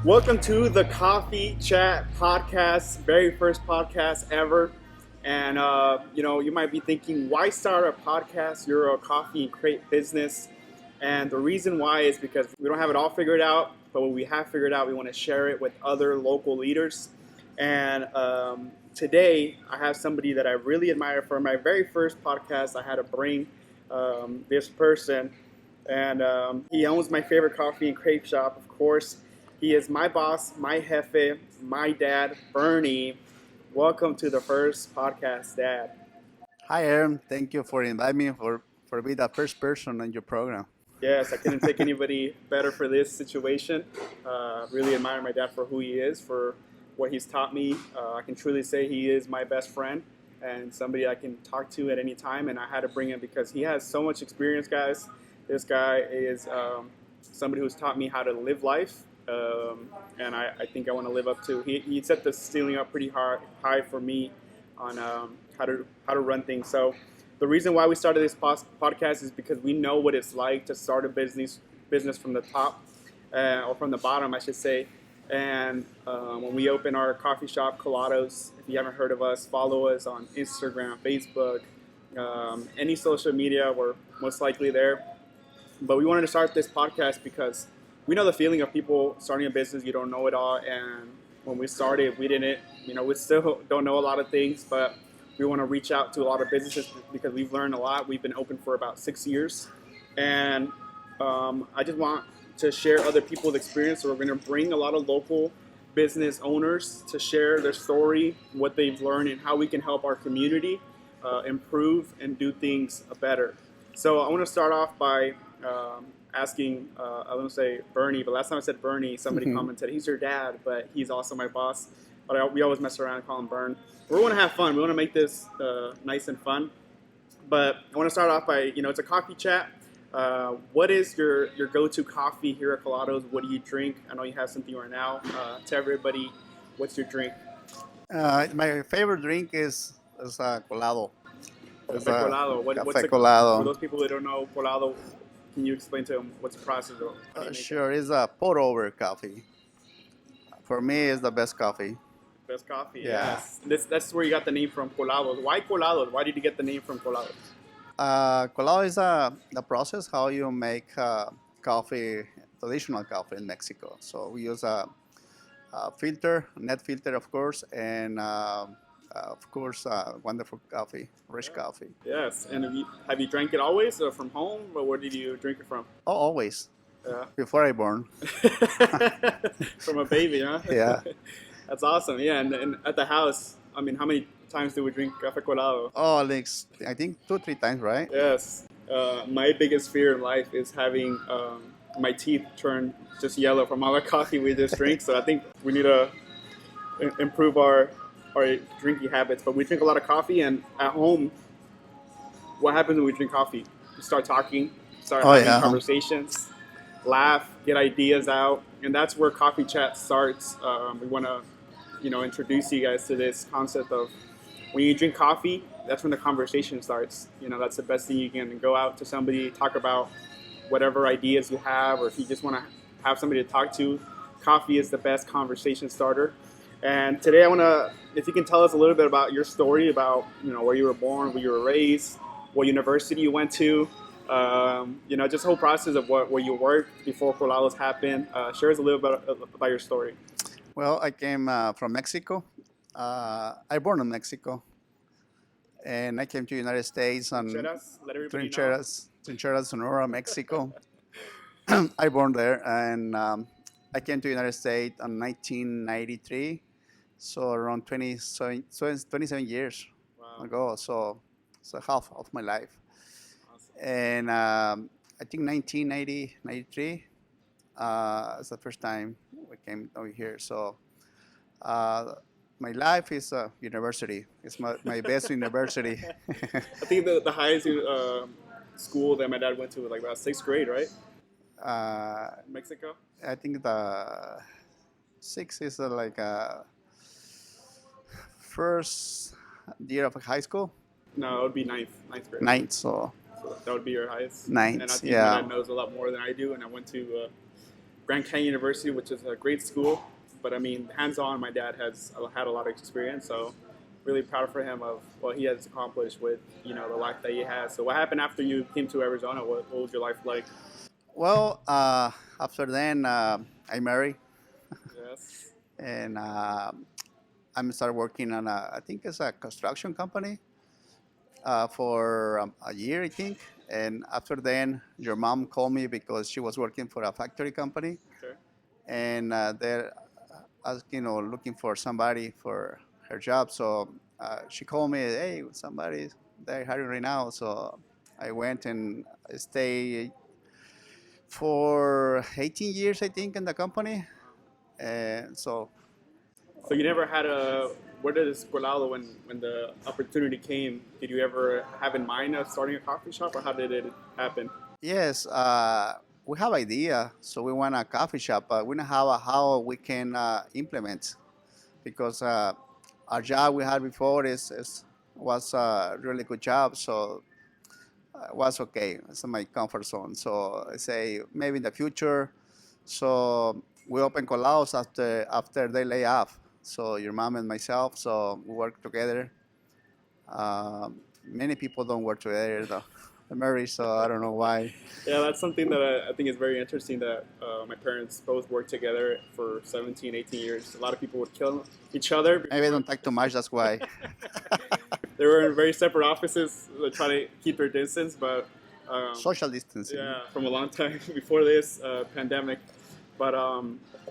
Welcome to the Coffee Chat podcast, very first podcast ever. And you might be thinking, why start a podcast? You're a coffee and crepe business. And the reason why is because we don't have it all figured out, but what we have figured out, we want to share it with other local leaders. And today, I have somebody that I really admire. For my very first podcast, I had to bring this person, and he owns my favorite coffee and crepe shop, of course. He is my boss, my jefe, my dad, Bernie. Welcome to the first podcast, Dad. Hi, Aaron. Thank you for inviting me for being the first person on your program. Yes, I couldn't pick anybody better for this situation. Really admire my dad for who he is, for what he's taught me. I can truly say he is my best friend and somebody I can talk to at any time. And I had to bring him because he has so much experience, guys. This guy is somebody who's taught me how to live life. And I think I want to live up to. He set the ceiling up pretty high for me on how to run things. So the reason why we started this podcast is because we know what it's like to start a business from the top, or from the bottom, I should say. And when we open our coffee shop, Colados, if you haven't heard of us, follow us on Instagram, Facebook, any social media. We're most likely there. But we wanted to start this podcast because we know the feeling of people starting a business. You don't know it all, and when we started, we didn't. We still don't know a lot of things, but we want to reach out to a lot of businesses because we've learned a lot. We've been open for about 6 years, and I just want to share other people's experience. So we're going to bring a lot of local business owners to share their story, what they've learned, and how we can help our community improve and do things better. So I want to start off by asking, I wouldn't say Bernie, but last time I said Bernie, somebody commented, he's your dad, but he's also my boss. But we always mess around and call him Bern. We want to have fun. We want to make this nice and fun. But I want to start off by, it's a coffee chat. What is your go-to coffee here at Colados? What do you drink? I know you have something right now. Tell everybody, what's your drink? My favorite drink is colado. It's Café Colado. Café colado. For those people that don't know Colado, can you explain to them what's the process of Sure, it's a pour-over coffee. For me, it's the best coffee. Best coffee, Yeah. yes. That's where you got the name from, Colados. Why Colados? Why did you get the name from Colados? Colado is the process how you make coffee, traditional coffee in Mexico. So we use a filter, net filter, of course, and of course, wonderful coffee, rich coffee. Yes, and have you drank it always, or from home, or where did you drink it from? Oh, always. Yeah. Before I born. From a baby, huh? Yeah. That's awesome. Yeah, and at the house, I mean, how many times do we drink café colado? Oh, like, I think 2-3 times, right? Yes. My biggest fear in life is having my teeth turn just yellow from all the coffee we just drink. So I think we need to improve our drinking habits. But we drink a lot of coffee, and at home, what happens when we drink coffee? We start talking, start having conversations, laugh, get ideas out, and that's where coffee chat starts. We want to, introduce you guys to this concept of when you drink coffee, that's when the conversation starts. That's the best thing. You can go out to somebody, talk about whatever ideas you have, or if you just want to have somebody to talk to, coffee is the best conversation starter. And today I want to, if you can tell us a little bit about your story, about, where you were born, where you were raised, what university you went to, just the whole process of where you worked before Colados happened. Share us a little bit about your story. Well, I came from Mexico. I born in Mexico, and I came to the United States on Trincheras, Sonora, Mexico. I born there, and I came to the United States in 1993, so around 27 years ago. So half of my life. Awesome. And I think 1993 is the first time we came over here. So my life is a university. It's my best university. I think the highest school that my dad went to was like about 6th grade, right? Mexico? I think the 6 is like first year of high school. No, it would be ninth grade. Ninth, so that would be your highest. Ninth, and I think yeah. my dad knows a lot more than I do, and I went to Grand Canyon University, which is a great school. But I mean, hands-on, my dad has had a lot of experience, so really proud for him of what he has accomplished with the life that he has. So what happened after you came to Arizona? What was your life like? Well, after then, I married, Yes. and I'm started working on I think it's a construction company for a year, I think. And after then, your mom called me because she was working for a factory company, Okay. and they're asking or looking for somebody for her job. So she called me, hey, somebody they're hiring right now. So I went and I stayed for 18 years, I think, in the company. And so So you never had a where did this Colado when the opportunity came? Did you ever have in mind of starting a coffee shop, or how did it happen? yes, we have idea. So we want a coffee shop, but we don't have how we can implement because our job we had before is was a really good job. So was okay. It's in my comfort zone. So I say maybe in the future. So we open Colados after they lay off. So your mom and myself. So we work together. Many people don't work together though. I'm married, so I don't know why. Yeah, that's something that I think is very interesting that my parents both worked together for 17, 18 years. A lot of people would kill each other. Maybe I don't talk too much. That's why. They were in very separate offices, trying to keep their distance, but Social distancing. yeah, from a long time before this pandemic. But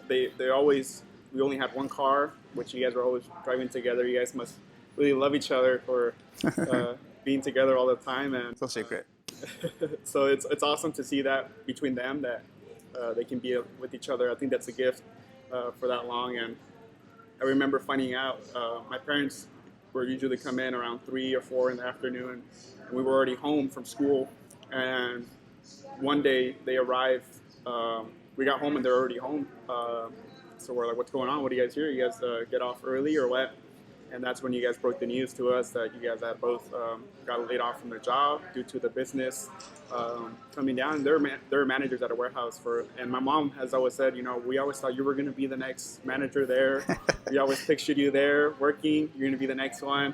they always, we only had one car, which you guys were always driving together. You guys must really love each other for being together all the time. And It's no secret. so it's awesome to see that between them that they can be with each other. I think that's a gift for that long. And I remember finding out my parents were usually come in around 3 or 4 in the afternoon, and we were already home from school. And one day they arrived. We got home and they're already home. So we're like, "What's going on? What are you guys here? You guys get off early or what?" And that's when you guys broke the news to us that you guys had both got laid off from their job due to the business coming down. They're managers at a warehouse and my mom has always said, we always thought you were going to be the next manager there. We always pictured you there working. You're going to be the next one.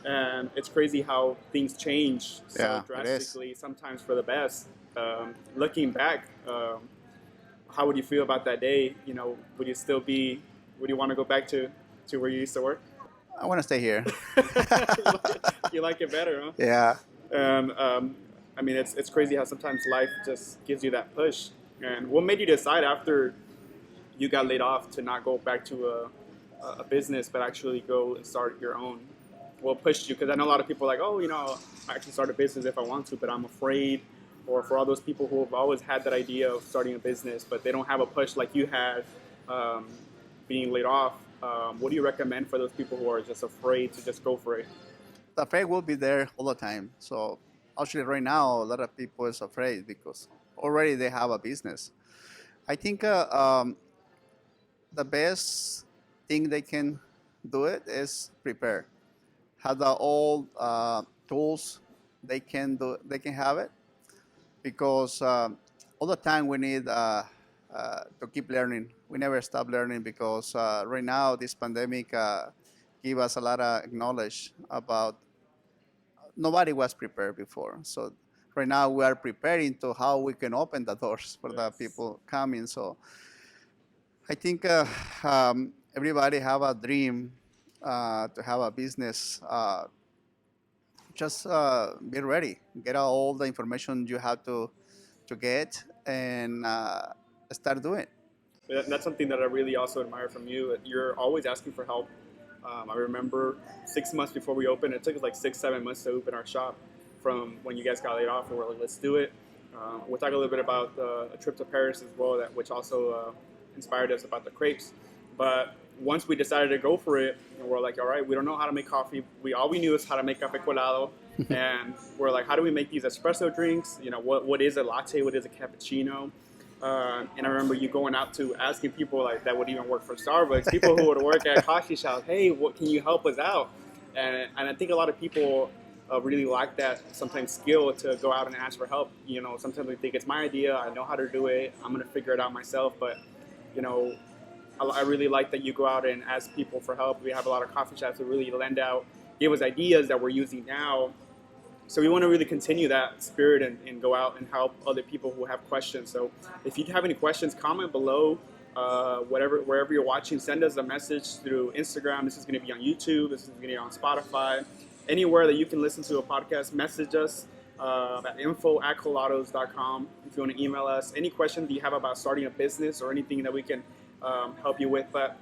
And it's crazy how things change so Yeah, drastically, sometimes for the best. Looking back, how would you feel about that day? Would you want to go back to where you used to work? I want to stay here. You like it better, huh? Yeah. And I mean, it's crazy how sometimes life just gives you that push. And what made you decide after you got laid off to not go back to a business, but actually go and start your own? What pushed you? Because I know a lot of people are like, oh, I actually start a business if I want to, but I'm afraid. Or for all those people who have always had that idea of starting a business, but they don't have a push like you had being laid off. What do you recommend for those people who are just afraid to just go for it? The afraid will be there all the time. So actually right now, a lot of people is afraid because already they have a business. I think the best thing they can do it is prepare. Have the old tools they can have it because all the time we need to keep learning. We never stop learning because right now this pandemic give us a lot of knowledge about nobody was prepared before. So right now we are preparing to how we can open the doors for the people coming. So I think everybody have a dream to have a business. Just be ready. Get all the information you have to get and start doing it. That's something that I really also admire from you. You're always asking for help. I remember 6 months before we opened, it took us like 6, 7 months to open our shop from when you guys got laid off, and we're like, let's do it. We'll talk a little bit about a trip to Paris as well, which also inspired us about the crepes. But once we decided to go for it, and we're like, all right, we don't know how to make coffee. All we knew is how to make café colado. And we're like, how do we make these espresso drinks? What is a latte? What is a cappuccino? And I remember you going out to asking people like that would even work for Starbucks, people who would work at coffee shops, hey, what can you help us out? And I think a lot of people really lack that sometimes skill to go out and ask for help. Sometimes we think it's my idea, I know how to do it, I'm going to figure it out myself. But, you know, I really like that you go out and ask people for help. We have a lot of coffee shops that really lend out, give us ideas that we're using now. So we want to really continue that spirit and go out and help other people who have questions. So if you have any questions, comment below. Wherever you're watching, send us a message through Instagram. This is going to be on YouTube. This is going to be on Spotify. Anywhere that you can listen to a podcast, message us at info@colados.com. If you want to email us any questions that you have about starting a business or anything that we can help you with. But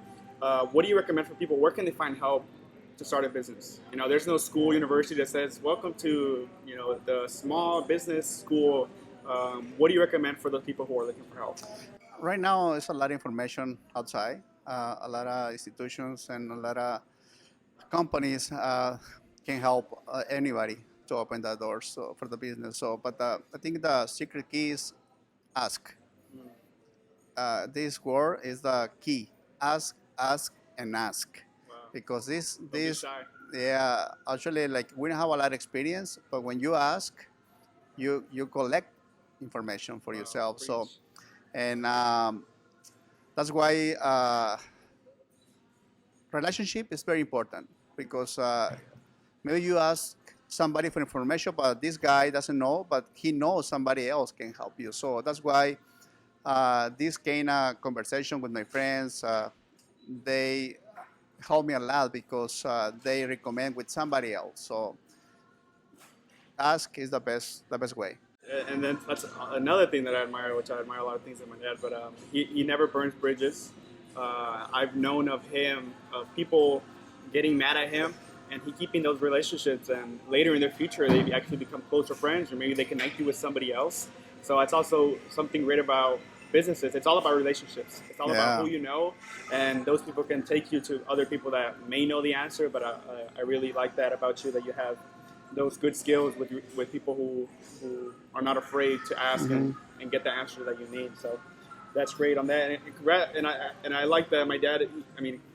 what do you recommend for people? Where can they find help to start a business? There's no school, university that says, welcome to, the small business school. What do you recommend for those people who are looking for help? Right now, there's a lot of information outside, a lot of institutions and a lot of companies can help anybody to open the doors for the business. But I think the secret key is ask. This word is the key. Ask, ask, and ask. Wow. Because this, Don't be shy. yeah, actually, like we don't have a lot of experience, but when you ask, you collect information for yourself. Preach. So, and that's why relationship is very important because maybe you ask somebody for information, but this guy doesn't know, but he knows somebody else can help you. So that's why this kind of conversation with my friends, they help me a lot because they recommend with somebody else. So ask is the best way. And then that's another thing that I admire, which I admire a lot of things in my dad, but he never burns bridges. I've known of him, of people getting mad at him, and he keeping those relationships, and later in their future, they actually become closer friends, or maybe they connect you with somebody else. So it's also something great about businesses. It's all about relationships. It's all about who you know, and those people can take you to other people that may know the answer, but I really like that about you, that you have those good skills with people who are not afraid to ask and get the answer that you need. So that's great on that. And I like that my dad,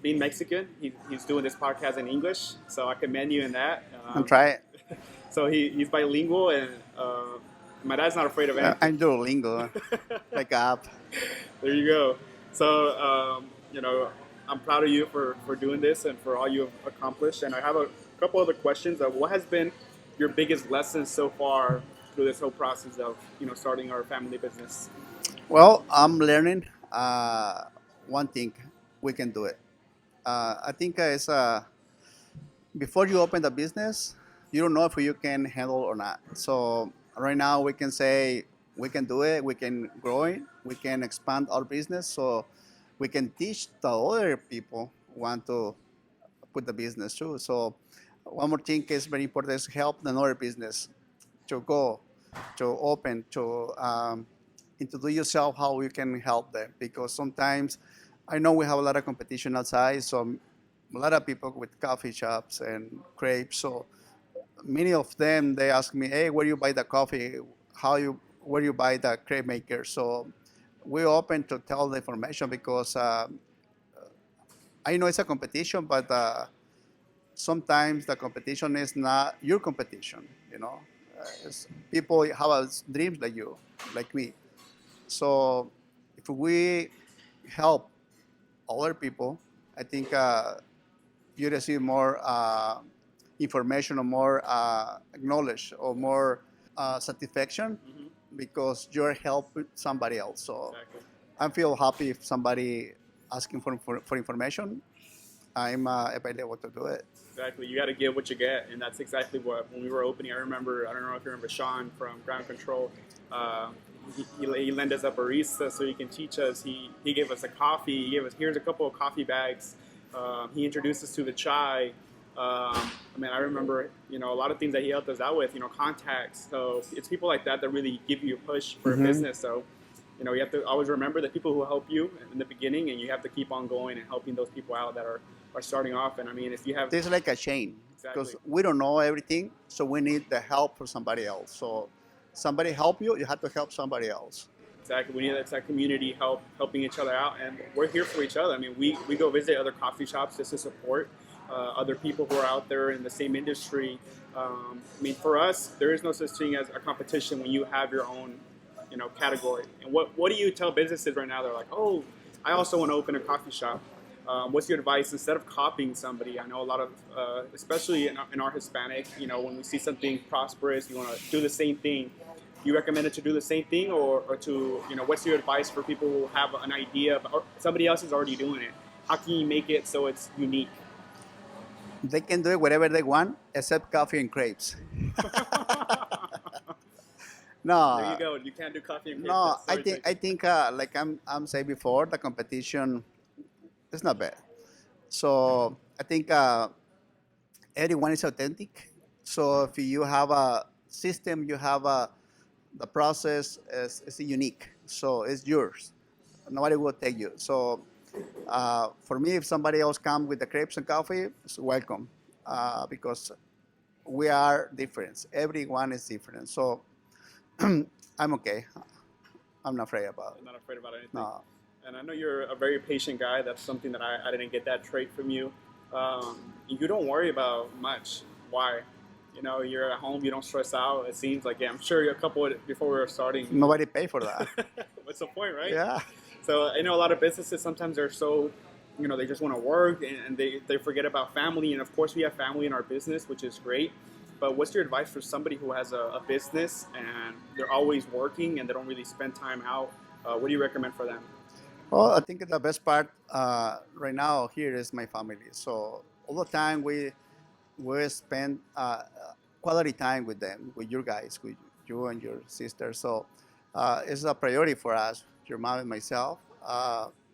being Mexican, he's doing this podcast in English, so I commend you in that. And try it. So he's bilingual, and my dad's not afraid of anything. I'm Duolingo, like app. There you go. So, I'm proud of you for doing this and for all you've accomplished. And I have a couple other questions. What has been your biggest lesson so far through this whole process of, starting our family business? Well, I'm learning one thing. We can do it. I think it's before you open the business, you don't know if you can handle or not. So right now we can say we can do it. We can grow it. We can expand our business. So we can teach the other people who want to put the business too. So one more thing is very important is help another business to go, to open, to introduce yourself how you can help them. Because sometimes I know we have a lot of competition outside, so a lot of people with coffee shops and crepes. So many of them, they ask me, hey, where you buy the coffee? Where you buy the crepe maker? So we're open to tell the information because I know it's a competition, but sometimes the competition is not your competition, people have dreams like you, like me. So if we help other people, I think you receive more information or more knowledge or more satisfaction because you're helping somebody else. So Exactly. I feel happy if somebody asking for information, I'm available to do it. Exactly. You got to give what you get, and that's exactly what, when we were opening, I don't know if you remember Sean from Ground Control. He lent us a barista so he can teach us. He gave us a coffee. He gave us, here's a couple of coffee bags. He introduced us to the chai. I remember, a lot of things that he helped us out with, contacts. So it's people like that that really give you a push for a business. So, you have to always remember the people who help you in the beginning, and you have to keep on going and helping those people out that are starting off. And if you have... There's like a chain. Exactly. Because we don't know everything, so we need the help from somebody else. So somebody help you, you have to help somebody else. Exactly. We need that community helping each other out, and we're here for each other. We go visit other coffee shops just to support. other people who are out there in the same industry. I mean, for us, there is no such thing as a competition when you have your own, category. And what do you tell businesses right now? They're like, oh, I also want to open a coffee shop. What's your advice instead of copying somebody? I know a lot of, especially in our Hispanic, when we see something prosperous, you want to do the same thing. You recommend it to do the same thing, or to, what's your advice for people who have an idea, or somebody else is already doing it? How can you make it so it's unique? They can do it whatever they want except coffee and crepes. There you No, go. You can't do coffee and crepes. no. That's I sorry think to. I think like I'm saying before, the competition is not bad. So I think everyone is authentic. So if you have a system, you have the process is unique. So it's yours. Nobody will take you. So for me, if somebody else comes with the crepes and coffee, it's welcome because we are different. Everyone is different. So I'm okay. I'm not afraid about it. I'm not afraid about anything. No. And I know you're a very patient guy. That's something that I didn't get that trait from you. You don't worry about much. Why? You're at home. You don't stress out. It seems like, yeah, I'm sure a couple before we were starting. Nobody pay for that. What's the point, right? Yeah. So I know a lot of businesses sometimes they're so, they just want to work and they forget about family. And of course, we have family in our business, which is great. But what's your advice for somebody who has a business and they're always working and they don't really spend time out? What do you recommend for them? Well, I think the best part right now here is my family. So all the time we spend quality time with them, with you guys, with you and your sister. So it's a priority for us, your mom and myself.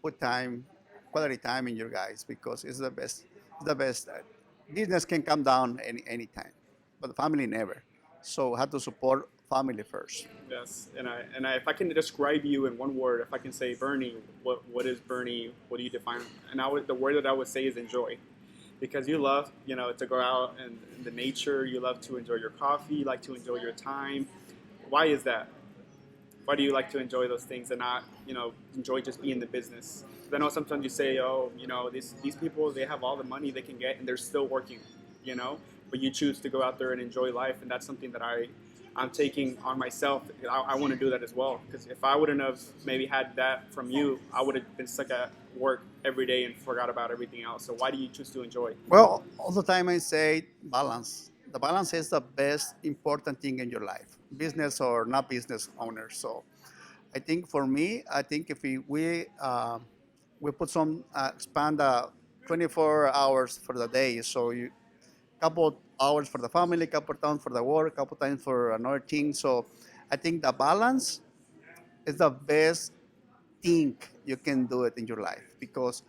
Put time, quality time in your guys because it's the best. It's the best. Business can come down any time, but the family never. So have to support family first. Yes, and if I can describe you in one word, if I can say Bernie, what is Bernie? What do you define? And the word that I would say is enjoy, because you love to go out and in the nature. You love to enjoy your coffee. You like to enjoy your time. Why is that? Why do you like to enjoy those things and not enjoy just being in the business? 'Cause I know sometimes you say, oh, these people, they have all the money they can get and they're still working, but you choose to go out there and enjoy life, and that's something that I'm taking on myself. I want to do that as well, because if I wouldn't have maybe had that from you, I would have been stuck at work every day and forgot about everything else. So why do you choose to enjoy? Well, all the time I say balance. The balance is the best important thing in your life, business or not business owner. So I think for me, I think if we put some expand 24 hours for the day, so you couple hours for the family, couple times for the work, couple times for another thing. So I think the balance is the best thing you can do it in your life because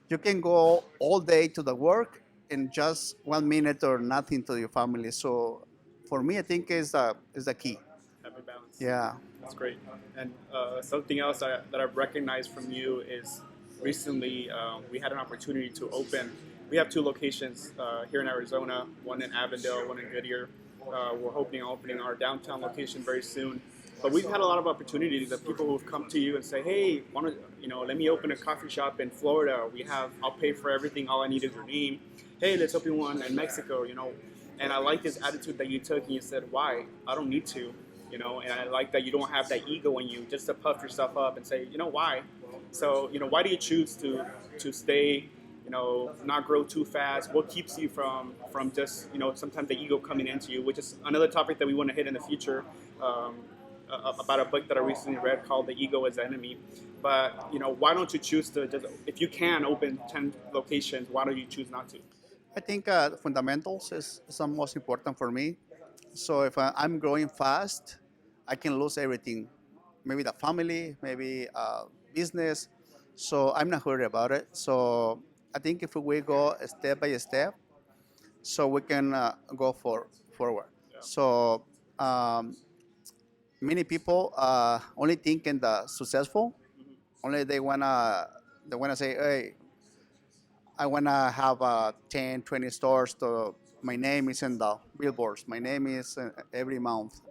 you can go all day to the work and just 1 minute or nothing to your family. So for me, I think is the key. Have a balance. Yeah. That's great. And something else that I've recognized from you is recently we had an opportunity to open. We have two locations here in Arizona, one in Avondale, one in Goodyear. We're hoping opening our downtown location very soon. But we've had a lot of opportunities of people who've come to you and say, "Hey, let me open a coffee shop in Florida. I'll pay for everything. All I need is your name. Hey, let's open one in Mexico." And I like this attitude that you took and you said, "Why? I don't need to." And I like that you don't have that ego in you just to puff yourself up and say, why? So, why do you choose to stay, not grow too fast? What keeps you from just, sometimes the ego coming into you, which is another topic that we want to hit in the future, about a book that I recently read called The Ego is the Enemy. But, why don't you choose to just, if you can open 10 locations, why don't you choose not to? I think fundamentals is the most important for me. So if I'm growing fast, I can lose everything. Maybe the family, maybe business. So I'm not worried about it. So I think if we go step by step, so we can go forward. Yeah. So many people only think in the successful. Only they wanna say, hey, I wanna have 10, 20 stores. To my name is in the billboards. My name is every month.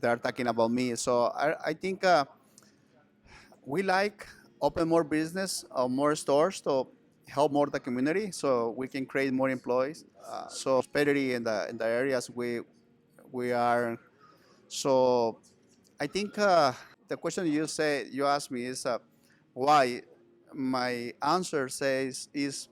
They're talking about me. So I think we like open more business or more stores. So help more the community so we can create more employees. So prosperity in the areas we are. So I think the question you asked me is why. My answer says is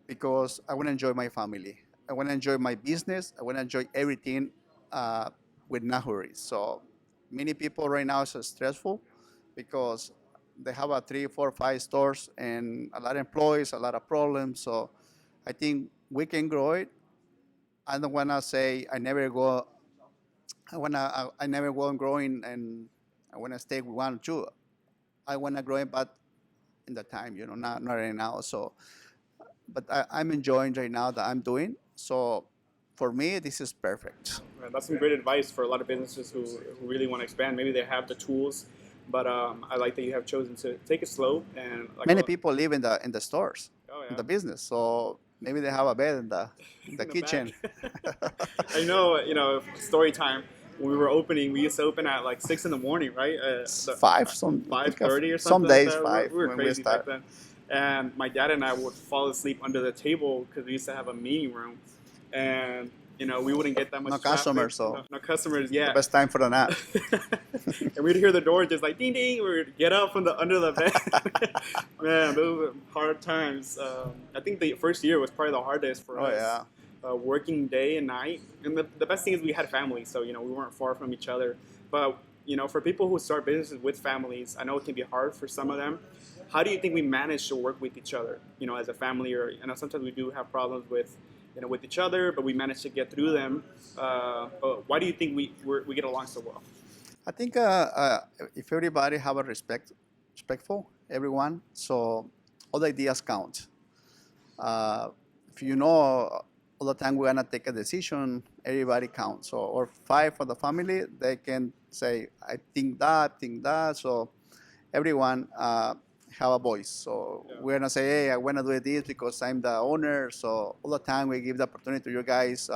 because I want to enjoy my family. I want to enjoy my business. I want to enjoy everything uh, with no hurry. So many people right now is stressful because they have a 3, 4, 5 stores and a lot of employees, a lot of problems. So I think we can grow it. I don't want to say I never go. I never go on growing and I want to stay with 1 or 2. I want to grow it, but in the time, not right now. So but I'm enjoying right now that I'm doing. So for me, this is perfect. That's some great advice for a lot of businesses who really want to expand. Maybe they have the tools, but I like that you have chosen to take it slow and like Many people live in the stores, oh, in yeah. the business. So maybe they have a bed in the In the kitchen. I know, story time. When we were opening, we used to open at like 6 in the morning, right? 5:30 or Some something like days that. five We were when we crazy back start. then. And my dad and I would fall asleep under the table because we used to have a meeting room, and we wouldn't get that much No traffic. customers, so No customers, the yeah. best time for the nap. And we'd hear the door just like ding ding. We'd get up from the under the bed. Man, those were hard times. I think the first year was probably the hardest for Oh us. yeah. Working day and night. And the best thing is we had families, so we weren't far from each other. But for people who start businesses with families, I know it can be hard for some of them. How do you think we manage to work with each other, as a family? Or sometimes we do have problems with with each other, but we manage to get through them. But why do you think we get along so well? I think if everybody have a respectful everyone, so all the ideas count. Uh, if all the time we're gonna take a decision, everybody counts. So or 5 for the family, they can say, I think that. So everyone have a voice. So Yeah. we're gonna say, hey, I wanna do this because I'm the owner. So all the time we give the opportunity to you guys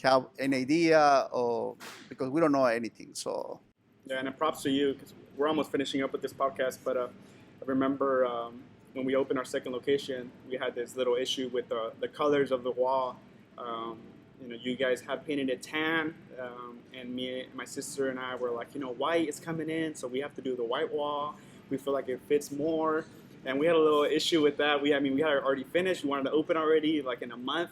have an idea or because we don't know anything. So Yeah, and props to you because we're almost finishing up with this podcast. But I remember when we opened our second location, we had this little issue with the colors of the wall. You guys had painted it tan, and my sister and I were like, white is coming in, so we have to do the white wall. We feel like it fits more, and we had a little issue with that. We had it already finished. We wanted to open already, like in a month,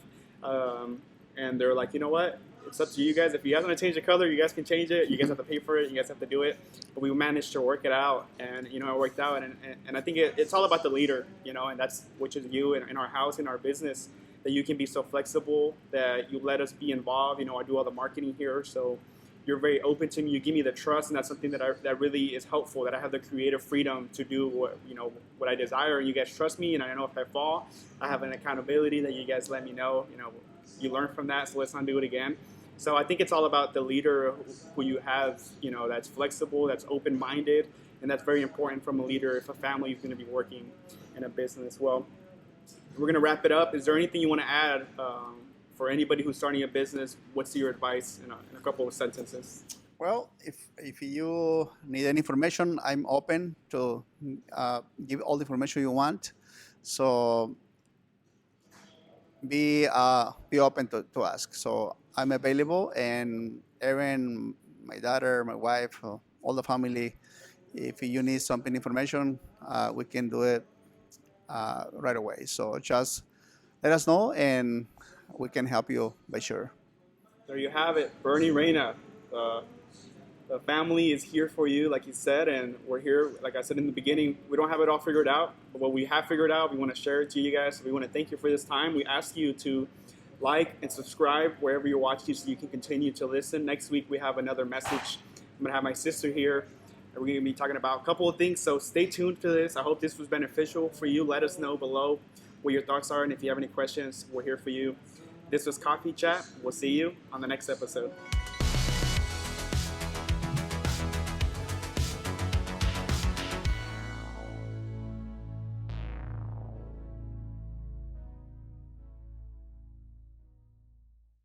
and they're like, you know what? It's up to you guys. If you guys want to change the color, you guys can change it. You guys have to pay for it. You guys have to do it. But we managed to work it out, and it worked out. And I think it's all about the leader, and that's which is you in our house, in our business, that you can be so flexible, that you let us be involved. I do all the marketing here, so you're very open to me. You give me the trust, and that's something that really is helpful. That I have the creative freedom to do what I desire, and you guys trust me. And I know if I fall, I have an accountability that you guys let me know. You learn from that, so let's not do it again. So I think it's all about the leader who you have, that's flexible, that's open-minded, and that's very important from a leader if a family is going to be working in a business. Well, we're going to wrap it up. Is there anything you want to add for anybody who's starting a business? What's your advice in a couple of sentences? well, if you need any information, I'm open to give all the information you want. So be open to ask. So I'm available, and Erin, my daughter, my wife, all the family. If you need something information, we can do it right away. So just let us know, and we can help you by sure. There you have it, Berni Reina. The family is here for you, like you said, and we're here. Like I said in the beginning, we don't have it all figured out, but what we have figured out, we want to share it to you guys. We want to thank you for this time. We ask you to like and subscribe wherever you're watching so you can continue to listen. Next week, we have another message. I'm going to have my sister here, and we're going to be talking about a couple of things, so stay tuned for this. I hope this was beneficial for you. Let us know below what your thoughts are, and if you have any questions, we're here for you. This was Coffee Chat. We'll see you on the next episode.